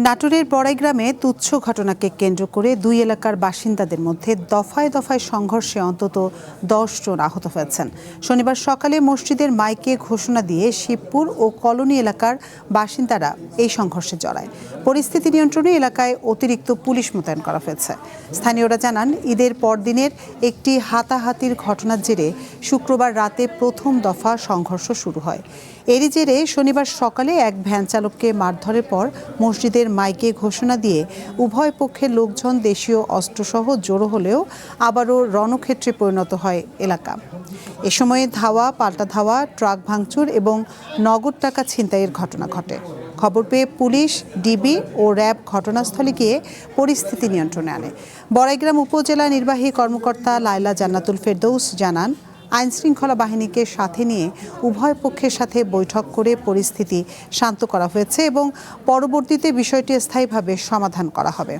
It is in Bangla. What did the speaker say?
নাটোরের বড়াইগ্রামে তুচ্ছ ঘটনাকে কেন্দ্র করে দুই এলাকার বাসিন্দাদের মধ্যে দফায় দফায় সংঘর্ষে অন্তত 10 জন আহত হয়েছেন। শনিবার সকালে মসজিদের মাইকে ঘোষণা দিয়ে শিবপুর ও কলোনি এলাকার বাসিন্দারা এই সংঘর্ষে জড়ায়। পরিস্থিতি নিয়ন্ত্রণে এলাকায় অতিরিক্ত পুলিশ মোতায়েন করা হয়েছে। স্থানীয়রা জানান, ঈদের পরদিনের একটি হাতাহাতির ঘটনার জেরে শুক্রবার রাতে প্রথম দফা সংঘর্ষ শুরু হয়। এরই জেরে শনিবার সকালে এক ভ্যান চালককে মারধরের পর মসজিদের মাইকে ঘোষণা দিয়ে উভয় পক্ষের লোকজন দেশীয় অস্ত্রসহ জড়ো হলেও আবারও রণক্ষেত্রে পরিণত হয় এলাকা। এ সময়ে ধাওয়া পাল্টা ধাওয়া, ট্রাক ভাঙচুর এবং নগদ টাকা ছিনতাইয়ের ঘটনা ঘটে। খবর পেয়ে পুলিশ, ডিবি ও র্যাব ঘটনাস্থলে গিয়ে পরিস্থিতি নিয়ন্ত্রণে আনে। বড়াইগ্রাম উপজেলা নির্বাহী কর্মকর্তা লায়লা জান্নাতুল ফেরদৌস জানান, আইনশৃঙ্খলা বাহিনীকে সাথে নিয়ে উভয় পক্ষের সাথে বৈঠক করে পরিস্থিতি শান্ত করা হয়েছে এবং পরবর্তীতে বিষয়টি স্থায়ীভাবে সমাধান করা হবে।